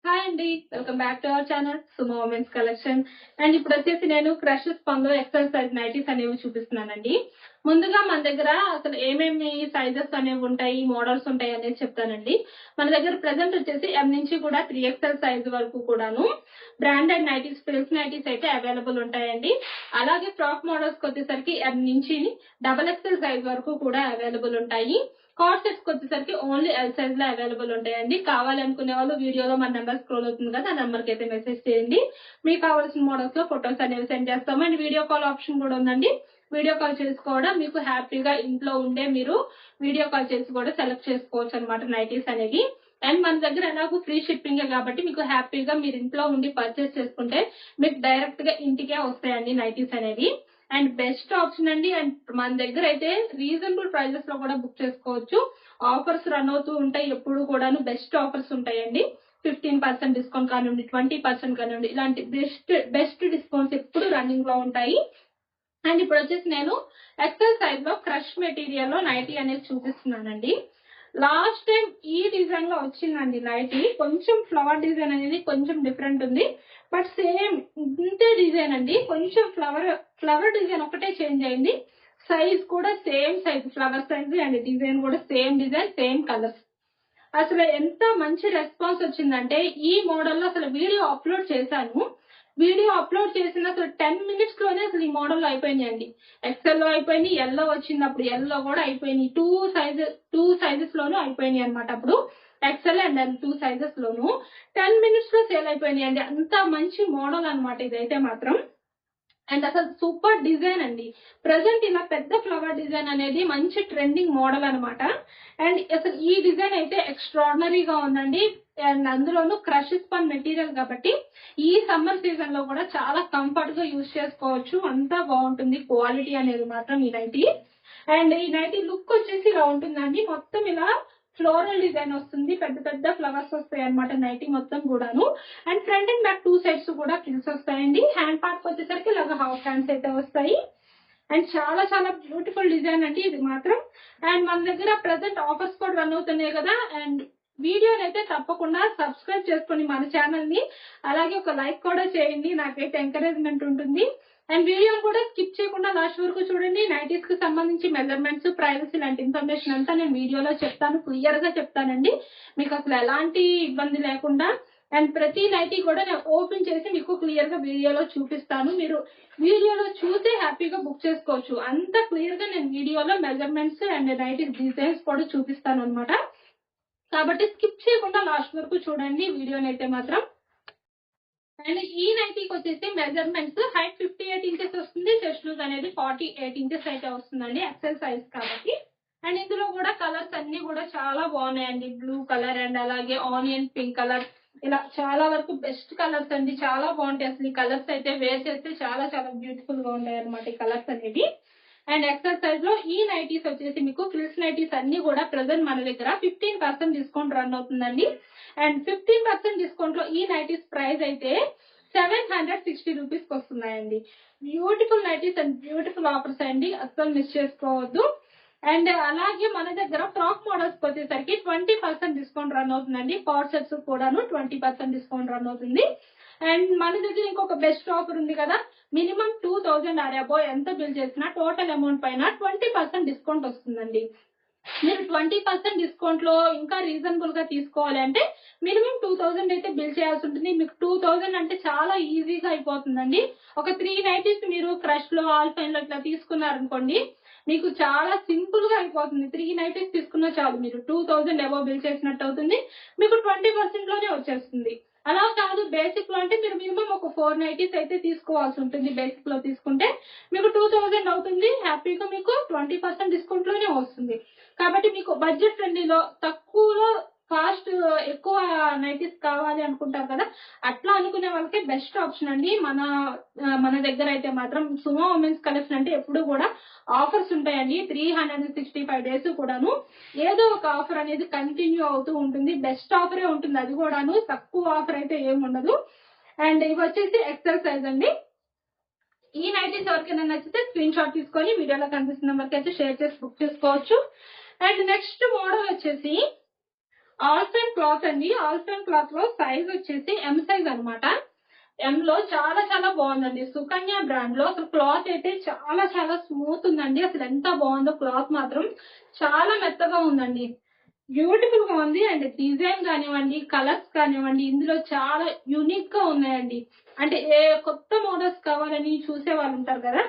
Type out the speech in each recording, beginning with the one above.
Hi అండి, welcome back to our channel Sumo women's collection. And ఇప్పుడు వచ్చేసి నేను క్రష్ స్పన్ లో ఎక్సెల్ సైజ్ నైటీస్ అనేవి చూపిస్తున్నానండి. ముందుగా మన దగ్గర అసలు ఏమేమి సైజెస్ అనేవి ఉంటాయి, మోడల్స్ ఉంటాయి అనేది చెప్తానండి. మన దగ్గర ప్రెసెంట్ వచ్చేసి ఎం నుంచి కూడా 3XL సైజ్ వరకు కూడాను బ్రాండెడ్ నైటీస్, ఫ్రిల్స్ నైటీస్ అయితే అవైలబుల్ ఉంటాయండి. అలాగే ఫ్రాక్ మోడల్స్ వచ్చేసరికి ఎం నుంచి XXL సైజ్ వరకు కూడా అవైలబుల్ ఉంటాయి. కార్డ్ సెట్స్ వచ్చేసరికి ఓన్లీ ఎల్ సైజ్ లో అవైలబుల్ ఉంటాయండి. కావాలనుకునే వాళ్ళు వీడియోలో మన నెంబర్ స్క్రోల్ అవుతుంది కదా, ఆ నెంబర్ కి అయితే మెసేజ్ చేయండి. మీకు కావాల్సిన మోడల్స్ లో ఫొటోస్ అనేవి సెండ్ చేస్తాము. అండ్ వీడియో కాల్ ఆప్షన్ కూడా ఉందండి. వీడియో కాల్ చేసుకోవడం మీకు హ్యాపీగా ఇంట్లో ఉండే మీరు వీడియో కాల్ చేసి కూడా సెలెక్ట్ చేసుకోవచ్చు అనమాట నైటీస్ అనేది. అండ్ మన దగ్గర ఎలాగో ఫ్రీ షిప్పింగ్ కాబట్టి మీకు హ్యాపీగా మీరు ఇంట్లో ఉండి పర్చేస్ చేసుకుంటే మీకు డైరెక్ట్ గా ఇంటికే వస్తాయండి నైటీస్ అనేవి. అండ్ బెస్ట్ ఆప్షన్ అండి. అండ్ మన దగ్గర అయితే రీజనబుల్ ప్రైజెస్ లో కూడా బుక్ చేసుకోవచ్చు. ఆఫర్స్ రన్ అవుతూ ఉంటాయి, ఎప్పుడు కూడాను బెస్ట్ ఆఫర్స్ ఉంటాయండి. 15% డిస్కౌంట్ కానివ్వండి, 20% కానివ్వండి, ఇలాంటి బెస్ట్ డిస్కౌంట్స్ ఎప్పుడు రన్నింగ్ లో ఉంటాయి. అండ్ ఇప్పుడు వచ్చేసి నేను ఎక్సెల్ సైజ్ లో క్రష్ మెటీరియల్ లో నైటీ అనేది చూపిస్తున్నానండి. లాస్ట్ టైం ఈ డిజైన్ లో వచ్చిందండి నైటీ. కొంచెం ఫ్లవర్ డిజైన్ అనేది కొంచెం డిఫరెంట్ ఉంది, బట్ సేమ్ ఇంతే డిజైన్ అండి. కొంచెం ఫ్లవర్ డిజైన్ ఒకటే చేంజ్ అయింది. సైజ్ కూడా same size, flower size and design కూడా సేమ్ డిజైన్, సేమ్ కలర్స్. అసలు ఎంత మంచి రెస్పాన్స్ వచ్చిందంటే ఈ మోడల్లో అసలు వీడియో అప్లోడ్ చేశాను. వీడియో అప్లోడ్ చేసిన అసలు 10 minutes లోనే అసలు ఈ మోడల్లో అయిపోయినాయండి. ఎక్సెల్ లో అయిపోయినాయి, ఎల్లో వచ్చినప్పుడు ఎల్లో కూడా అయిపోయినాయి. టూ సైజెస్ లోనూ అయిపోయినాయి అనమాట. అప్పుడు ఎక్సెల్ అండ్ ఎల్ 2 సైజెస్ లోను 10 minutes లో సేల్ అయిపోయినాయి అండి. అంత మంచి మోడల్ అనమాట ఇదైతే మాత్రం. అండ్ అసలు సూపర్ డిజైన్ అండి. ప్రజెంట్ ఇలా పెద్ద ఫ్లవర్ డిజైన్ అనేది మంచి ట్రెండింగ్ మోడల్ అనమాట. అండ్ అసలు ఈ డిజైన్ అయితే ఎక్స్ట్రాడినరీగా ఉందండి. అండ్ అందులోనూ క్రష్ స్పన్ మెటీరియల్ కాబట్టి ఈ సమ్మర్ సీజన్ లో కూడా చాలా కంఫర్ట్ గా యూజ్ చేసుకోవచ్చు. అంతా బాగుంటుంది క్వాలిటీ అనేది మాత్రం ఈ నైటీ. అండ్ ఈ నైటీ లుక్ వచ్చేసి ఇలా ఉంటుందండి. మొత్తం ఇలా ఫ్లోరల్ డిజైన్ వస్తుంది, పెద్ద పెద్ద ఫ్లవర్స్ వస్తాయి అనమాట నైటీ మొత్తం కూడాను. And front and back 2 sides కూడా ఫ్రిల్స్ వస్తాయండి. హ్యాండ్ పార్ట్ వచ్చేసరికి ఇలాగ హాఫ్ హ్యాండ్స్ అయితే వస్తాయి. అండ్ చాలా చాలా బ్యూటిఫుల్ డిజైన్ అండి ఇది మాత్రం. అండ్ మన దగ్గర ప్రెసెంట్ ఆఫర్స్ కూడా రన్ అవుతున్నాయి కదా. అండ్ వీడియోని అయితే తప్పకుండా సబ్స్క్రైబ్ చేసుకొని మన ఛానల్ ని, అలాగే ఒక లైక్ కూడా చేయండి, నాకైతే ఎంకరేజ్మెంట్ ఉంటుంది. అండ్ వీడియోని కూడా స్కిప్ చేయకుండా లాస్ట్ వరకు చూడండి. నైటీస్ కి సంబంధించి మెజర్మెంట్స్, ప్రైవసీ లాంటి ఇన్ఫర్మేషన్ అంతా నేను వీడియోలో చెప్తాను, క్లియర్ గా చెప్తానండి, మీకు అసలు ఎలాంటి ఇబ్బంది లేకుండా. అండ్ ప్రతి నైటీ కూడా నేను ఓపెన్ చేసి మీకు క్లియర్ గా వీడియోలో చూపిస్తాను. మీరు వీడియోలో చూసే హ్యాపీగా బుక్ చేసుకోవచ్చు. అంత క్లియర్ గా నేను వీడియోలో మెజర్మెంట్స్ అండ్ నైటీ డిజైన్స్ కూడా చూపిస్తాను అనమాట. కాబట్టి స్కిప్ చేయకుండా లాస్ట్ వరకు చూడండి వీడియోని అయితే మాత్రం. అండ్ ఈ నైటీకి వచ్చేసి మెజర్మెంట్స్ హైట్ 58 ఇంచెస్ వస్తుంది, చెస్ట్ లూజ్ అనేది 48 ఇంచెస్ అయితే వస్తుందండి, ఎక్సెల్ సైజ్ కాబట్టి. అండ్ ఇందులో కూడా కలర్స్ అన్ని కూడా చాలా బాగున్నాయండి. బ్లూ కలర్ అండ్ అలాగే ఆనియన్ పింక్ కలర్, ఇలా చాలా వరకు బెస్ట్ కలర్స్ అండి. చాలా బాగుంటాయి అసలు ఈ కలర్స్ అయితే. వేర్ చేస్తే చాలా చాలా బ్యూటిఫుల్ గా ఉంటాయి అనమాట ఈ కలర్స్ అనేవి. అండ్ ఎక్సెల్ సైజ్ లో ఈ నైటీస్ వచ్చేసి మీకు ఫ్రిల్స్ నైటీస్ అన్ని కూడా ప్రెసెంట్ మన దగ్గర 15% డిస్కౌంట్ రన్ అవుతుందండి. అండ్ 15% డిస్కౌంట్ లో ఈ నైటీస్ ప్రైస్ అయితే 760 రూపీస్ కి వస్తున్నాయండి. Beautiful nighties and beautiful offers అండి, అస్సలు మిస్ చేసుకోవద్దు. అండ్ అలాగే మన దగ్గర ఫ్రాక్ మోడల్స్ వచ్చేసరికి 20% డిస్కౌంట్ రన్ అవుతుందండి. కార్డ్ సెట్స్ కూడాను 20% డిస్కౌంట్ రన్ అవుతుంది. అండ్ మన దగ్గర ఇంకొక బెస్ట్ ఆఫర్ ఉంది కదా, మినిమం 2000 ఆర్ అబోవ్ ఎంత బిల్ చేసినా టోటల్ అమౌంట్ పైన 20% డిస్కౌంట్ వస్తుందండి. మీరు 20% డిస్కౌంట్ లో ఇంకా రీజనబుల్ గా తీసుకోవాలి అంటే మినిమం 2000 అయితే బిల్ చేయాల్సి ఉంటుంది. మీకు 2000 అంటే చాలా ఈజీగా అయిపోతుందండి. ఒక 3 నైటీస్ మీరు క్రష్ లో, ఆల్ఫైన్ లో ఇట్లా తీసుకున్నారనుకోండి, మీకు చాలా సింపుల్ గా అయిపోతుంది. 3 నైటీస్ తీసుకున్నా చాలు, మీరు 2000 అబోవ్ బిల్ చేసినట్టు అవుతుంది. మీకు 20% లోనే వచ్చేస్తుంది. అలా కాదు బేసిక్ లో అంటే మీరు మినిమం ఒక 4 నైటీస్ అయితే తీసుకోవాల్సి ఉంటుంది. బేసిక్ లో తీసుకుంటే మీకు 2000 అవుతుంది. హ్యాపీగా మీకు 20% డిస్కౌంట్ లోనే వస్తుంది. కాబట్టి మీకు బడ్జెట్ ఫ్రెండ్లీలో తక్కువలో కాస్ట్ ఎక్కువ నైటీస్ కావాలి అనుకుంటారు కదా, అట్లా అనుకునే వాళ్ళకి బెస్ట్ ఆప్షన్ అండి. మన దగ్గర అయితే మాత్రం సుమో ఉమెన్స్ కలెక్షన్ అంటే ఎప్పుడు కూడా ఆఫర్స్ ఉంటాయండి. 365 days కూడాను ఏదో ఒక ఆఫర్ అనేది కంటిన్యూ అవుతూ ఉంటుంది. బెస్ట్ ఆఫరే ఉంటుంది అది కూడాను, తక్కువ ఆఫర్ అయితే ఏమి ఉండదు. అండ్ ఇవి వచ్చేసి ఎక్సెల్ సైజ్ అండి. ఈ నైటీస్ ఎవరికైనా నచ్చితే స్క్రీన్ షాట్ తీసుకొని వీడియోలో కనిపిస్తున్న వరకు అయితే షేర్ చేసి బుక్ చేసుకోవచ్చు. అండ్ నెక్స్ట్ మోడల్ వచ్చేసి ఆల్ఫ్రెండ్ క్లాత్ అండి. ఆల్ఫ్రెండ్ క్లాత్ లో సైజ్ వచ్చేసి ఎం సైజ్ అన్నమాట. ఎం లో చాలా చాలా బాగుందండి. సుకన్య బ్రాండ్ లో అసలు క్లాత్ అయితే చాలా చాలా స్మూత్ ఉందండి. అసలు ఎంత బాగుందో క్లాత్ మాత్రం చాలా మెత్తగా ఉందండి. బ్యూటిఫుల్ గా ఉంది. అండ్ డిజైన్ కానివ్వండి, కలర్స్ కానివ్వండి, ఇందులో చాలా యూనిక్ గా ఉన్నాయండి. అంటే ఏ కొత్త మోడల్స్ కావాలని చూసే వాళ్ళు ఉంటారు కదా,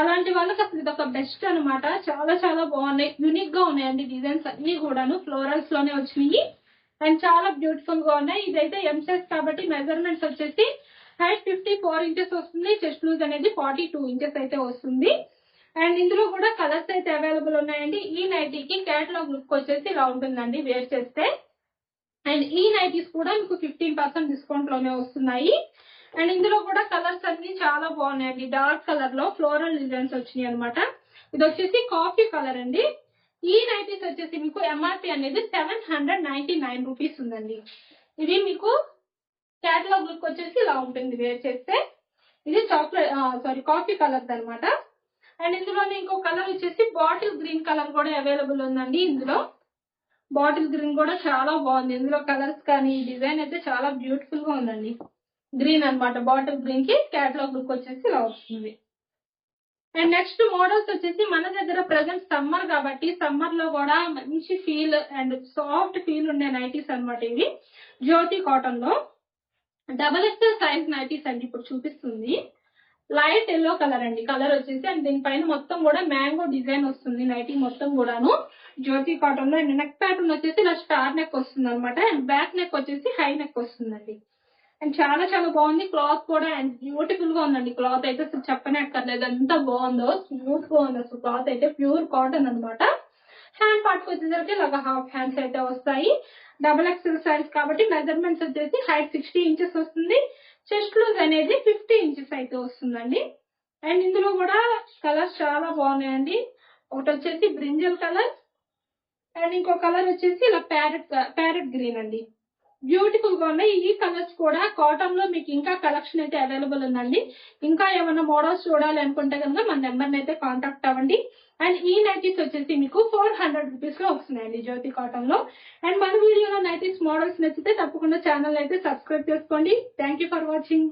అలాంటి వాళ్ళకి అసలు ఇది ఒక బెస్ట్ అన్నమాట. చాలా చాలా బాగున్నాయి, యూనిక్ గా ఉన్నాయండి. డిజైన్స్ అన్ని కూడాను ఫ్లోరల్స్ లోనే వచ్చినాయి అండ్ చాలా బ్యూటిఫుల్ గా ఉన్నాయి. ఇదైతే ఎం సైజ్ కాబట్టి మెజర్మెంట్స్ వచ్చేసి హైట్ 54 ఇంచెస్ వస్తుంది. చెస్ట్ లూజ్ అనేది 42 ఇంచెస్ అయితే వస్తుంది. అండ్ ఇందులో కూడా కలర్స్ అయితే అవైలబుల్ ఉన్నాయండి. ఈ నైటీకి క్యాటలాగ్ లుక్ వచ్చేసి ఇలా ఉంటుందండి వేర్ చేస్తే. అండ్ ఈ నైటీస్ కూడా మీకు 15% డిస్కౌంట్ లోనే వస్తున్నాయి. అండ్ ఇందులో కూడా కలర్స్ అన్ని చాలా బాగున్నాయండి. డార్క్ కలర్ లో ఫ్లోరల్ డిజైన్స్ వచ్చినాయి అనమాట. ఇది వచ్చేసి కాఫీ కలర్ అండి. ఈ నైటీస్ వచ్చేసి మీకు ఎంఆర్పి అనేది 799 రూపీస్ ఉందండి. ఇది మీకు క్యాటలాగ్ లుక్ వచ్చేసి ఇలా ఉంటుంది వేర్ చేస్తే. ఇది కాఫీ కలర్ అనమాట. అండ్ ఇందులోనే ఇంకో కలర్ వచ్చేసి బాటిల్ గ్రీన్ కలర్ కూడా అవైలబుల్ ఉందండి. ఇందులో బాటిల్ గ్రీన్ కూడా చాలా బాగుంది. ఇందులో కలర్స్ కానీ డిజైన్ అయితే చాలా బ్యూటిఫుల్ గా ఉందండి. గ్రీన్ అన్నమాట. బాటిల్ గ్రీన్ కి క్యాటలాగ్ లుక్ వచ్చేసి ఇలా వస్తుంది. అండ్ నెక్స్ట్ మోడల్స్ వచ్చేసి మన దగ్గర ప్రెసెంట్ సమ్మర్ కాబట్టి సమ్మర్ లో కూడా మంచి ఫీల్ అండ్ సాఫ్ట్ ఫీల్ ఉండే నైటీస్ అన్నమాట ఇవి. జ్యోతి కాటన్ లో డబల్ ఎక్స్ఎల్ సైజ్ నైటీస్ అండి ఇప్పుడు చూపిస్తుంది. లైట్ ఎల్లో కలర్ అండి. కలర్ వచ్చేసి అండ్ దీనిపైన మొత్తం కూడా మ్యాంగో డిజైన్ వస్తుంది. నైటీ మొత్తం కూడాను జ్యోతి కాటన్ లో. అండ్ నెక్ ప్యాటర్న్ వచ్చేసి ఇలా స్టార్ నెక్ వస్తుంది అనమాట. అండ్ బ్యాక్ నెక్ వచ్చేసి హై నెక్ వస్తుందండి. అండ్ చాలా చాలా బాగుంది క్లాత్ కూడా. అండ్ బ్యూటిఫుల్ గా ఉందండి క్లాత్ అయితే. అసలు చెప్పనే అక్కర్లేదు ఎంత బాగుందో. స్మూత్ గా ఉంది అసలు క్లాత్ అయితే. ప్యూర్ కాటన్ అనమాట. హ్యాండ్ పార్ట్ వచ్చేసరికి ఇలాగ హాఫ్ హ్యాండ్స్ అయితే వస్తాయి. డబల్ ఎక్స్ఎల్ సైజ్ కాబట్టి మెజర్మెంట్స్ వచ్చేసి హైట్ 60 ఇంచెస్ వస్తుంది. చెస్ట్ లూజ్ అనేది 50 ఇంచెస్ అయితే వస్తుందండి. అండ్ ఇందులో కూడా కలర్స్ చాలా బాగున్నాయండి. ఒకటి వచ్చేసి బ్రింజల్ కలర్ అండ్ ఇంకో కలర్ వచ్చేసి ఇలా ప్యారెట్ గ్రీన్ అండి. బ్యూటిఫుల్ గా ఉన్నాయి. ఈ కలర్స్ కూడా కాటన్ లో మీకు ఇంకా కలెక్షన్ అయితే అవైలబుల్ ఉందండి. ఇంకా ఏమైనా మోడల్స్ చూడాలి అనుకుంటే కనుక మన నెంబర్ అయితే కాంటాక్ట్ అవ్వండి. అండ్ ఈ నైటీస్ వచ్చేసి మీకు 400 రూపీస్ లో వస్తున్నాయండి జ్యోతి కాటన్ లో. అండ్ మన వీడియోలో నైటీస్ మోడల్స్ నచ్చితే తప్పకుండా ఛానల్ అయితే సబ్స్క్రైబ్ చేసుకోండి. Thank for watching.